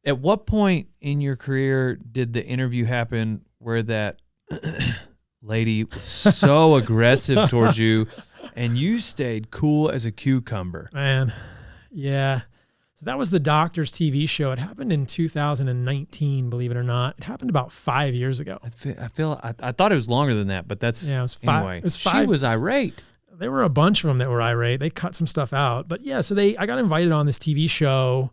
At what point in your career did the interview happen where that lady was so aggressive towards you and you stayed cool as a cucumber? Man, yeah. So that was the Doctor's TV show. It happened in 2019, believe it or not. It happened about 5 years ago. I thought it was longer than that, but that's it was five. Anyway. It was 5. She was irate. There were a bunch of them that were irate. They cut some stuff out, but yeah. So I got invited on this TV show.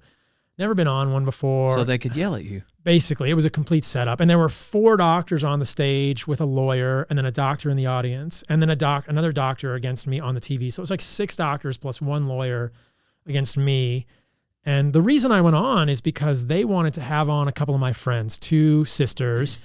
Never been on one before. So they could yell at you. Basically, it was a complete setup, and there were 4 doctors on the stage with a lawyer, and then a doctor in the audience, and then another doctor against me on the TV. So it was like 6 doctors plus 1 lawyer against me. And the reason I went on is because they wanted to have on a couple of my friends, 2 sisters,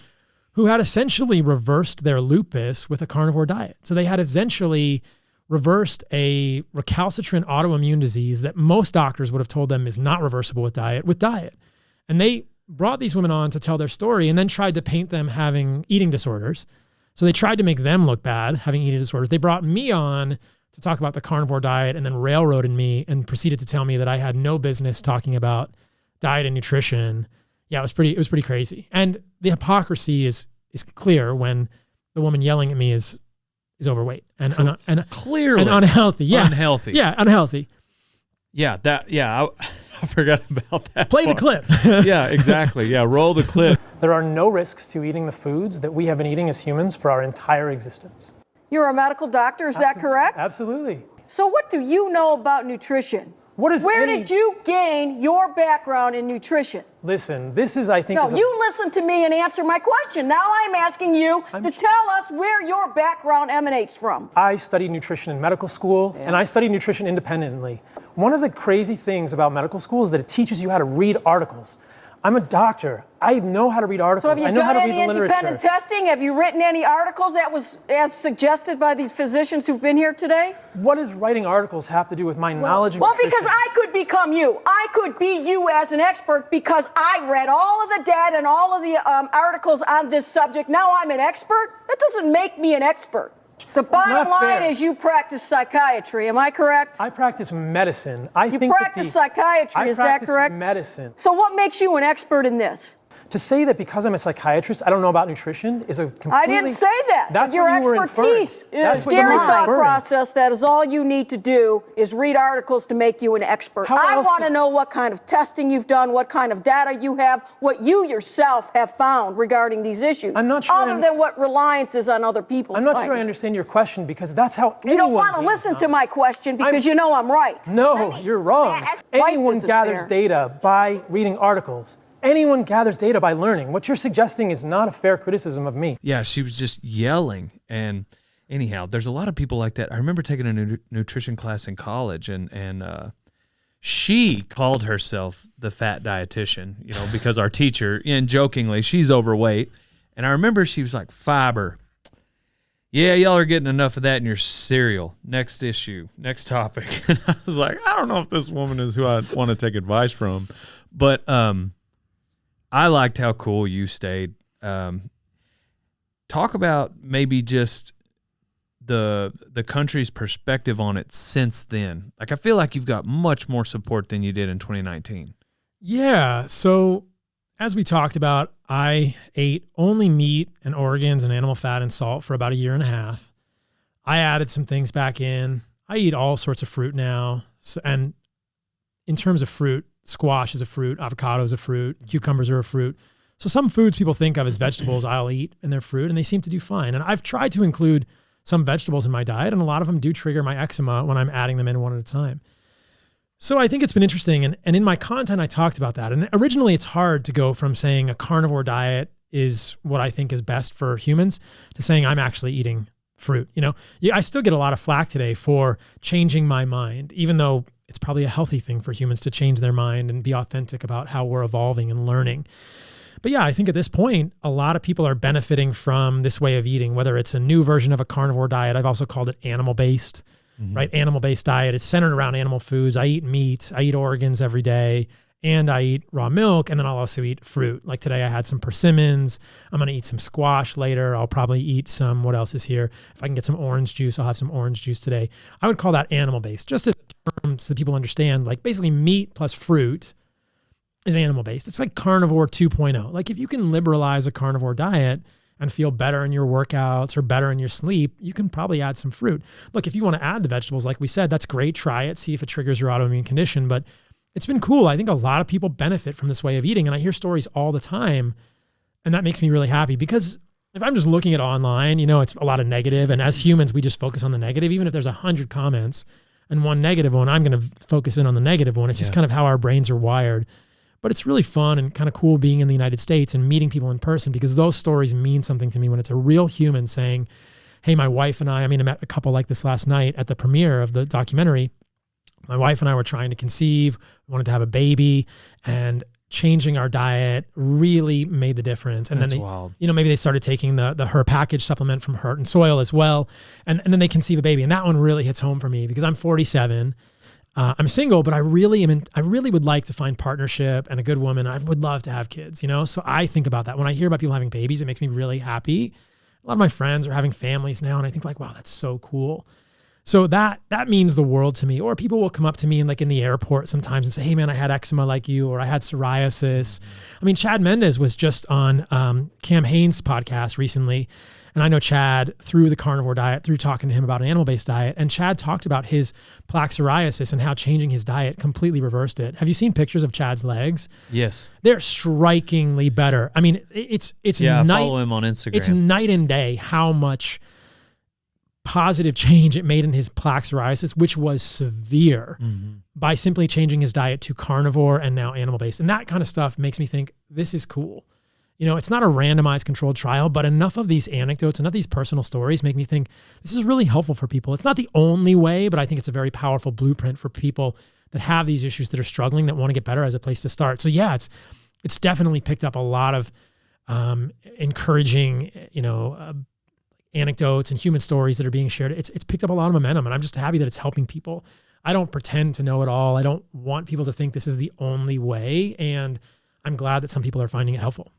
who had essentially reversed their lupus with a carnivore diet. So they had essentially reversed a recalcitrant autoimmune disease that most doctors would have told them is not reversible with diet. And they brought these women on to tell their story and then tried to paint them having eating disorders. So they tried to make them look bad, having eating disorders. They brought me on to talk about the carnivore diet and then railroaded me and proceeded to tell me that I had no business talking about diet and nutrition. Yeah, it was pretty crazy. And the hypocrisy is clear when the woman yelling at me is overweight and clearly and unhealthy. Yeah, unhealthy. Yeah, unhealthy. Yeah, I forgot about that. Play part. the clip. Yeah, exactly. Yeah, roll the clip. There are no risks to eating the foods that we have been eating as humans for our entire existence. You're a medical doctor, is that correct? Absolutely. So what do you know about nutrition? Where did you gain your background in nutrition? Listen, this is, I think... No, you listen to me and answer my question. Now I'm asking you to tell us where your background emanates from. I studied nutrition in medical school, and I studied nutrition independently. One of the crazy things about medical school is that it teaches you how to read articles. I'm a doctor. I know how to read articles. So have you I know done how to read any the literature. independent testing? Have you written any articles that was as suggested by the physicians who've been here today? What does writing articles have to do with my knowledge of nutrition? Because I could become you. I could be you as an expert because I read all of the data and all of the articles on this subject. Now I'm an expert? That doesn't make me an expert. The bottom line is you practice psychiatry. Am I correct? I practice medicine. You practice psychiatry, is that correct? Medicine. So what makes you an expert in this? To say that because I'm a psychiatrist, I don't know about nutrition is a completely... I didn't say that. That's your what you were expertise inferring. is scary thought process. That is all you need to do is read articles to make you an expert. I want to know what kind of testing you've done, what kind of data you have, what you yourself have found regarding these issues. I'm not sure. Other than what reliance is on other people's I'm not sure I understand your question because that's how You don't want to listen to my question because you know I'm right. No, you're wrong. Anyone gathers data by reading articles. Anyone gathers data by learning. What you're suggesting is not a fair criticism of me. Yeah, she was just yelling. And anyhow, there's a lot of people like that. I remember taking a nutrition class in college, and she called herself the fat dietitian, because our teacher, and jokingly, she's overweight. And I remember she was like, fiber. Yeah, y'all are getting enough of that in your cereal. Next issue, next topic. And I was like, I don't know if this woman is who I want to take advice from. But I liked how cool you stayed. Talk about maybe just the country's perspective on it since then. Like, I feel like you've got much more support than you did in 2019. Yeah. So as we talked about, I ate only meat and organs and animal fat and salt for about 1.5 years. I added some things back in. I eat all sorts of fruit now. So, and in terms of fruit, squash is a fruit, avocado is a fruit, cucumbers are a fruit. So some foods people think of as vegetables I'll eat and they're fruit and they seem to do fine. And I've tried to include some vegetables in my diet and a lot of them do trigger my eczema when I'm adding them in one at a time. So I think it's been interesting. And in my content, I talked about that. And originally it's hard to go from saying a carnivore diet is what I think is best for humans to saying I'm actually eating fruit. I still get a lot of flack today for changing my mind, even though it's probably a healthy thing for humans to change their mind and be authentic about how we're evolving and learning. But yeah, I think at this point, a lot of people are benefiting from this way of eating, whether it's a new version of a carnivore diet. I've also called it animal-based, right? Animal-based diet. It's centered around animal foods. I eat meat, I eat organs every day, and I eat raw milk, and then I'll also eat fruit. Like today I had some persimmons. I'm going to eat some squash later. I'll probably eat some, what else is here? If I can get some orange juice, I'll have some orange juice today. I would call that animal-based, just as a term so that people understand, like basically meat plus fruit is animal-based. It's like carnivore 2.0. Like if you can liberalize a carnivore diet and feel better in your workouts or better in your sleep, you can probably add some fruit. Look, if you want to add the vegetables, like we said, that's great. Try it, see if it triggers your autoimmune condition. But it's been cool. I think a lot of people benefit from this way of eating. And I hear stories all the time. And that makes me really happy, because if I'm just looking at online, it's a lot of negative. And as humans, we just focus on the negative. Even if there's 100 comments and one negative one, I'm going to focus in on the negative one. It's just kind of how our brains are wired. But it's really fun and kind of cool being in the United States and meeting people in person, because those stories mean something to me when it's a real human saying, hey, my wife and I met a couple like this last night at the premiere of the documentary. My wife and I were trying to conceive, we wanted to have a baby, and changing our diet really made the difference. And That's then wild. Maybe they started taking the Her Package supplement from Heart and Soil as well. And then they conceive a baby. And that one really hits home for me, because I'm 47. I'm single, but I really would like to find partnership and a good woman. I would love to have kids, So I think about that. When I hear about people having babies, it makes me really happy. A lot of my friends are having families now, and I think like, wow, that's so cool. So that means the world to me. Or people will come up to me in the airport sometimes and say, hey man, I had eczema like you, or I had psoriasis. Chad Mendes was just on Cam Haines' podcast recently. And I know Chad through the carnivore diet, through talking to him about an animal-based diet. And Chad talked about his plaque psoriasis and how changing his diet completely reversed it. Have you seen pictures of Chad's legs? Yes. They're strikingly better. It's I follow him on Instagram. It's night and day how much positive change it made in his plaque psoriasis, which was severe, by simply changing his diet to carnivore and now animal-based. And that kind of stuff makes me think this is cool. It's not a randomized controlled trial, but enough of these anecdotes, enough of these personal stories make me think this is really helpful for people. It's not the only way, but I think it's a very powerful blueprint for people that have these issues, that are struggling, that want to get better, as a place to start. So yeah, it's definitely picked up a lot of encouraging, anecdotes and human stories that are being shared. It's picked up a lot of momentum, and I'm just happy that it's helping people. I don't pretend to know it all. I don't want people to think this is the only way, and I'm glad that some people are finding it helpful.